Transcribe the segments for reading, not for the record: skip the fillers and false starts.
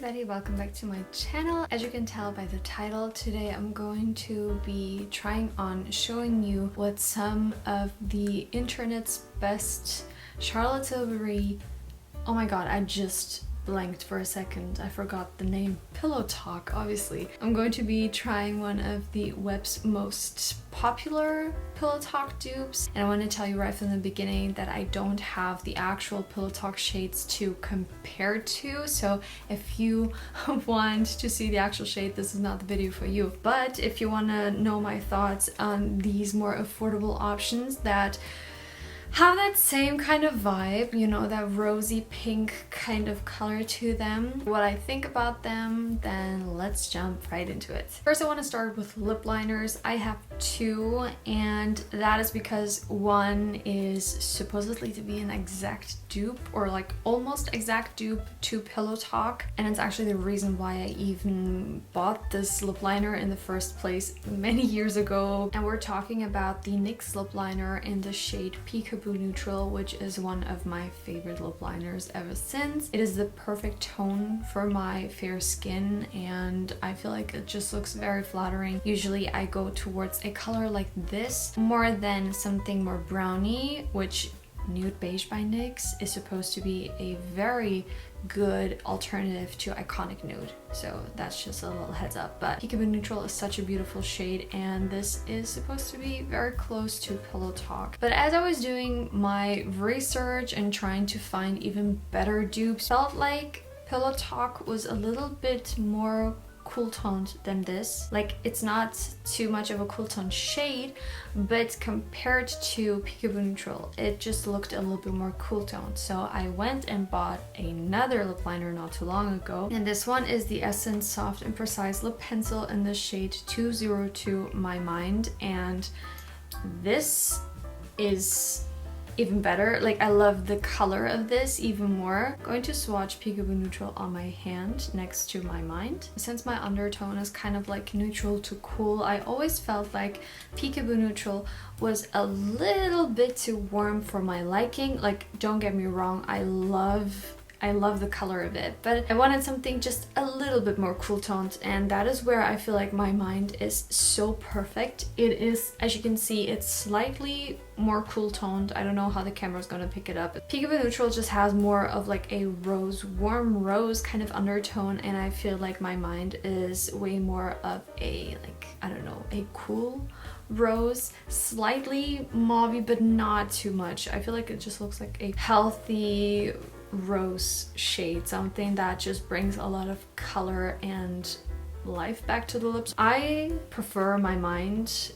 everybody, welcome back to my channel. As you can tell by the title, today I'm going to be trying on showing you what some of the internet's best Charlotte Tilbury, oh my god, I just blanked for a second, I forgot the name, Pillow Talk, obviously. I'm going to be trying one of the web's most popular Pillow Talk dupes, and I want to tell you right from the beginning that I don't have the actual Pillow Talk shades to compare to, so if you want to see the actual shade, this is not the video for you. But if you want to know my thoughts on these more affordable options that have that same kind of vibe, you know, that rosy pink kind of color to them, what I think about them, then let's jump right into it. First, I want to start with lip liners. I have two, and that is because one is supposedly to be an exact dupe, or like almost exact dupe to Pillow Talk, and it's actually the reason why I even bought this lip liner in the first place many years ago. And we're talking about the NYX lip liner in the shade Peekaboo Neutral, which is one of my favorite lip liners ever since. It is the perfect tone for my fair skin, and I feel like it just looks very flattering. Usually I go towards a color like this more than something more browny, which Nude Beige by NYX is supposed to be a very good alternative to Iconic Nude, so that's just a little heads up. But Peekaboo Neutral is such a beautiful shade, and this is supposed to be very close to Pillow Talk. But as I was doing my research and trying to find even better dupes, felt like Pillow Talk was a little bit more cool toned than this. Like, it's not too much of a cool tone shade, but compared to Peekaboo Neutral, it just looked a little bit more cool toned. So I went and bought another lip liner not too long ago, and this one is the Essence Soft and Precise Lip Pencil in the shade 202 My Mind, and this is even better. Like, I love the color of this even more. I'm going to swatch Peekaboo Neutral on my hand next to My Mind. Since my undertone is kind of like neutral to cool, I always felt like Peekaboo Neutral was a little bit too warm for my liking. Like, don't get me wrong, I love the color of it, but I wanted something just a little bit more cool toned, and that is where I feel like My Mind is so perfect. It is, as you can see, it's slightly more cool toned. I don't know how the camera's gonna pick it up. Peekaboo Neutral just has more of like a rose, warm rose kind of undertone, and I feel like My Mind is way more of a, like, I don't know, a cool rose, slightly mauvey but not too much. I feel like it just looks like a healthy rose shade, something that just brings a lot of color and life back to the lips. I prefer My Mind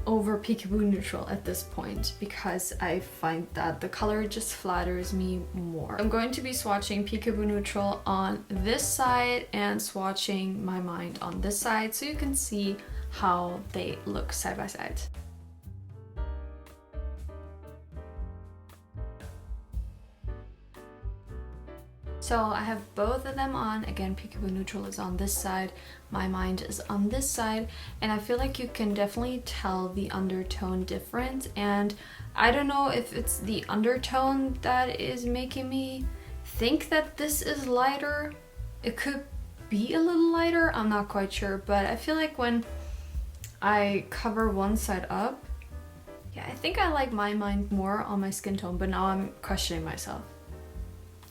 over Peekaboo Neutral at this point because I find that the color just flatters me more. I'm going to be swatching Peekaboo Neutral on this side and swatching My Mind on this side, so you can see how they look side by side. So I have both of them on. Again, Peekaboo Neutral is on this side, My Mind is on this side, and I feel like you can definitely tell the undertone difference, and I don't know if it's the undertone that is making me think that this is lighter. It could be a little lighter, I'm not quite sure, but I feel like when I cover one side up, yeah, I think I like My Mind more on my skin tone, but now I'm questioning myself.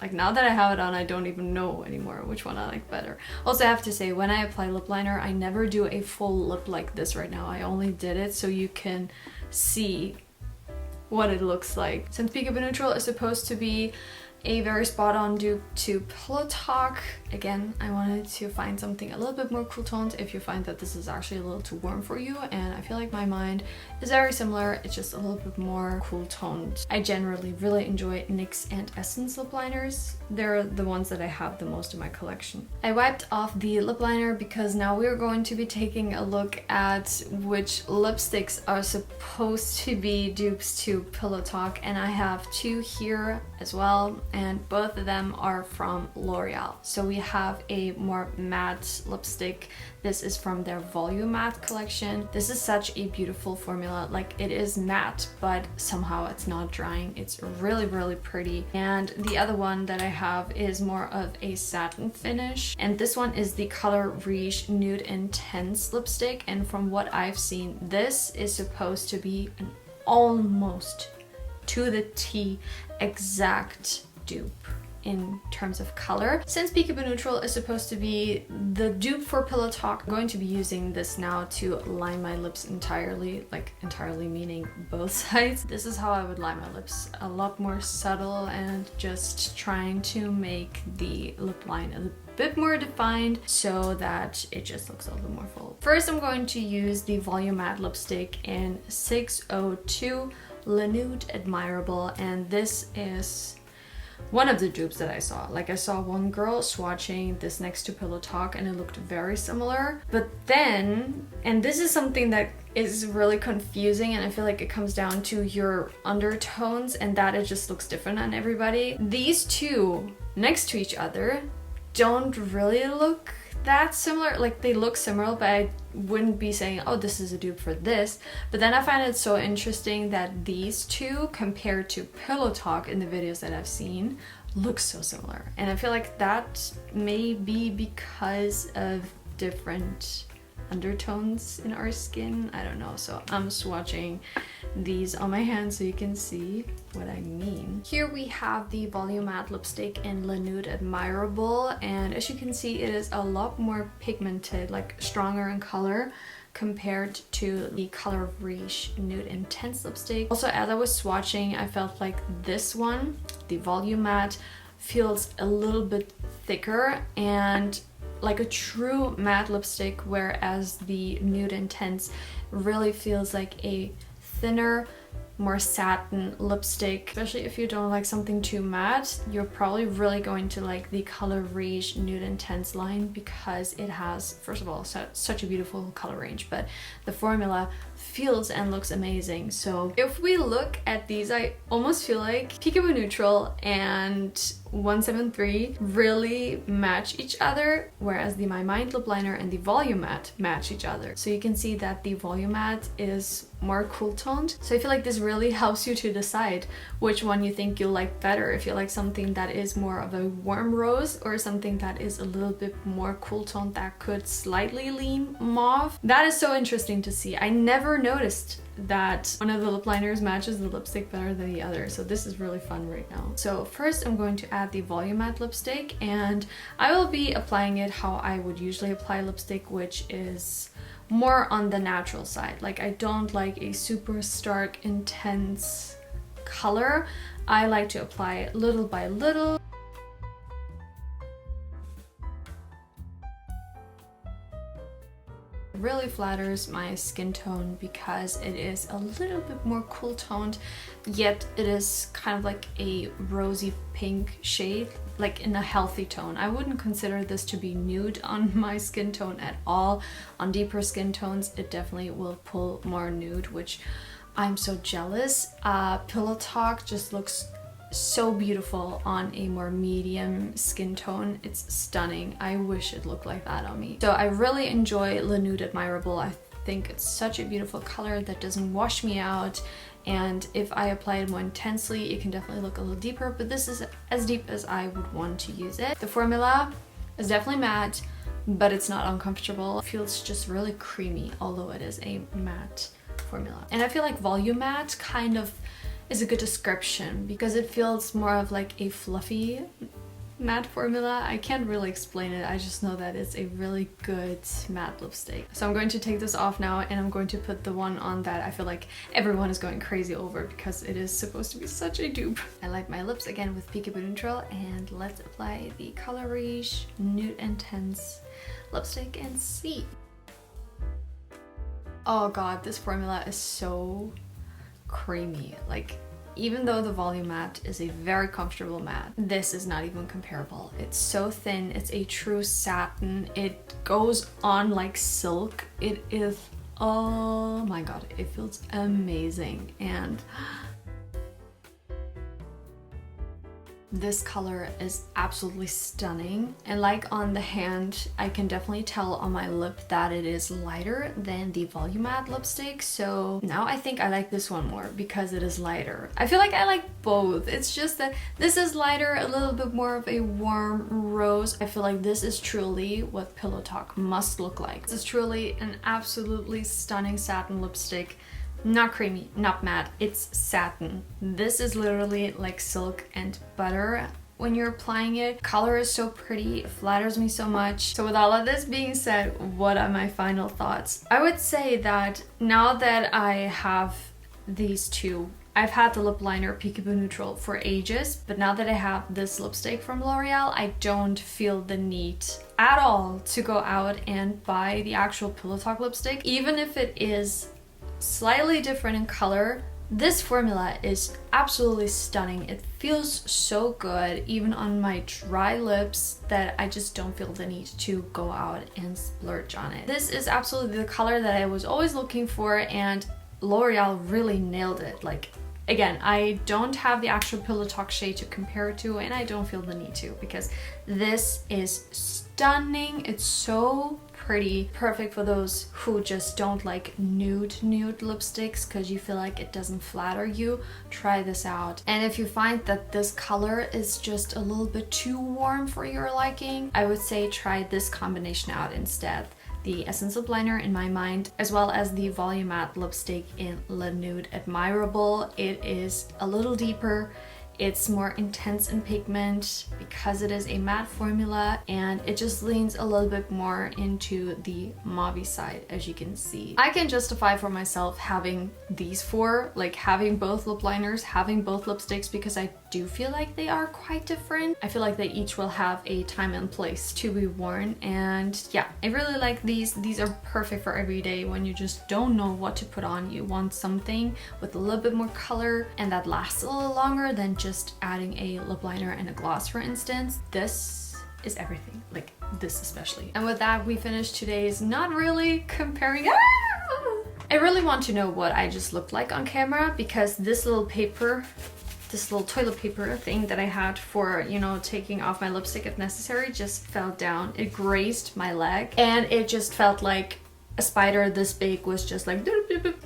Like, now that I have it on, I don't even know anymore which one I like better. Also, I have to say, when I apply lip liner, I never do a full lip like this right now. I only did it so you can see what it looks like. Since Peekaboo Neutral is supposed to be a very spot-on dupe to Pillow Talk, again, I wanted to find something a little bit more cool toned if you find that this is actually a little too warm for you, and I feel like My Mind is very similar, it's just a little bit more cool toned. I generally really enjoy NYX and Essence lip liners. They're the ones that I have the most in my collection. I wiped off the lip liner because now we're going to be taking a look at which lipsticks are supposed to be dupes to Pillow Talk, and I have two here as well. and both of them are from L'Oreal. So we have a more matte lipstick. This is from their Volume Matte collection. This is such a beautiful formula. Like, it is matte, but somehow it's not drying. It's really, really pretty. And the other one that I have is more of a satin finish. And this one is the color Riche Nude Intense lipstick. And from what I've seen, this is supposed to be an almost to the T exact dupe in terms of color. Since Peekaboo Neutral is supposed to be the dupe for Pillow Talk, I'm going to be using this now to line my lips entirely, like entirely meaning both sides. This is how I would line my lips, a lot more subtle and just trying to make the lip line a bit more defined so that it just looks a little more full. First, I'm going to use the Volume Matte lipstick in 602 Nude Admirable, and this is one of the dupes that I saw. Like, I saw one girl swatching this next to Pillow Talk and it looked very similar. But then, and this is something that is really confusing, and I feel like it comes down to your undertones and that it just looks different on everybody. These two next to each other don't really look that similar. Like, they look similar, but I wouldn't be saying, oh, this is a dupe for this. But then I find it so interesting that these two compared to Pillow Talk in the videos that I've seen look so similar. And I feel like that may be because of different undertones in our skin. I don't know. So I'm swatching these on my hand so you can see what I mean. Here we have the Volume Matte lipstick in Nude Admirable, and as you can see, it is a lot more pigmented, like stronger in color compared to the color Riche Nude Intense lipstick. Also, as I was swatching, I felt like this one, the Volume Matte, feels a little bit thicker and like a true matte lipstick, whereas the Nude Intense really feels like a thinner, more satin lipstick. Especially if you don't like something too matte, you're probably really going to like the color Riche Nude Intense line because it has, first of all, such a beautiful color range, but the formula feels and looks amazing. So if we look at these, I almost feel like Peekaboo Neutral and 173 really match each other, whereas the My Mind lip liner and the Volume Matte match each other. So you can see that the Volume Matte is more cool toned. So I feel like this really helps you to decide which one you think you'll like better. If you like something that is more of a warm rose or something that is a little bit more cool toned that could slightly lean mauve. That is so interesting to see. I never noticed that one of the lip liners matches the lipstick better than the other, so this is really fun right now. So first I'm going to add the Volume Matte lipstick, and I will be applying it how I would usually apply lipstick, which is more on the natural side. Like, I don't like a super stark, intense color. I like to apply it little by little. Really flatters my skin tone because it is a little bit more cool toned, yet it is kind of like a rosy pink shade, like in a healthy tone. I wouldn't consider this to be nude on my skin tone at all. On deeper skin tones, it definitely will pull more nude, which I'm so jealous. Pillow Talk just looks so beautiful on a more medium skin tone. It's stunning. I wish it looked like that on me. So I really enjoy Nude Admirable. I think it's such a beautiful color that doesn't wash me out, and if I apply it more intensely, it can definitely look a little deeper, but this is as deep as I would want to use it. The formula is definitely matte, but it's not uncomfortable. It feels just really creamy, although it is a matte formula. And I feel like Volume Matte kind of is a good description because it feels more of like a fluffy matte formula. I can't really explain it, I just know that it's a really good matte lipstick. So I'm going to take this off now, and I'm going to put the one on that I feel like everyone is going crazy over because it is supposed to be such a dupe. I like my lips again with Peekaboo Neutral, and let's apply the color Riche Nude Intense lipstick and see. Oh god, this formula is so creamy. Like, even though the Volume Matte is a very comfortable matte, this is not even comparable. It's so thin, it's a true satin, it goes on like silk. It is, oh my god, it feels amazing. And This color is absolutely stunning, and like on the hand, I can definitely tell on my lip that it is lighter than the Volume Matte lipstick. So now I think I like this one more because it is lighter. I feel like I like both. It's just that this is lighter, a little bit more of a warm rose. I feel like this is truly what Pillow Talk must look like. This is truly an absolutely stunning satin lipstick. Not creamy, not matte, it's satin. This is literally like silk and butter when you're applying it. Color is so pretty, it flatters me so much. So with all of this being said, what are my final thoughts? I would say that now that I have these two, I've had the lip liner Peekaboo Neutral for ages, but now that I have this lipstick from L'Oreal, I don't feel the need at all to go out and buy the actual Pillow Talk lipstick. Even if it is slightly different in color, this formula is absolutely stunning. It feels so good even on my dry lips that I just don't feel the need to go out and splurge on it. This is absolutely the color that I was always looking for, and L'Oreal really nailed it. Like, again, I don't have the actual Pillow Talk shade to compare it to, and I don't feel the need to because this is stunning. It's so pretty, perfect for those who just don't like nude lipsticks because you feel like it doesn't flatter you. Try this out. And if you find that this color is just a little bit too warm for your liking, I would say try this combination out instead. The Essence Lip Liner in my mind, as well as the Volume Matte lipstick in Le Nude Admirable. It is a little deeper, it's more intense in pigment because it is a matte formula, and it just leans a little bit more into the mauve side, as you can see. I can justify for myself having these four, like having both lip liners, having both lipsticks, because I do feel like they are quite different. I feel like they each will have a time and place to be worn, and yeah, I really like these. These are perfect for every day when you just don't know what to put on. You want something with a little bit more color and that lasts a little longer than just adding a lip liner and a gloss, for instance. This is everything, like this especially. And with that, we finished today's not really comparing. I really want to know what I just looked like on camera, because this little paper, this little toilet paper thing that I had for, you know, taking off my lipstick if necessary, just fell down. It grazed my leg and it just felt like a spider this big was just like,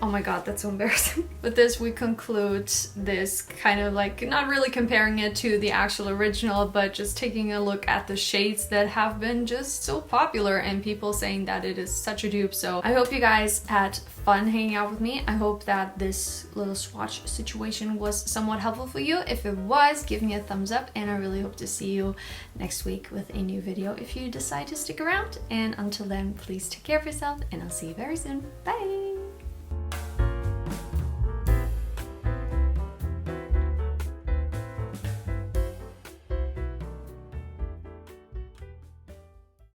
oh my god, that's so embarrassing. With this, we conclude this kind of like, not really comparing it to the actual original, but just taking a look at the shades that have been just so popular and people saying that it is such a dupe. So I hope you guys had fun hanging out with me. I hope that this little swatch situation was somewhat helpful for you. If it was, give me a thumbs up, and I really hope to see you next week with a new video if you decide to stick around. And until then, please take care of yourself, and I'll see you very soon. Bye!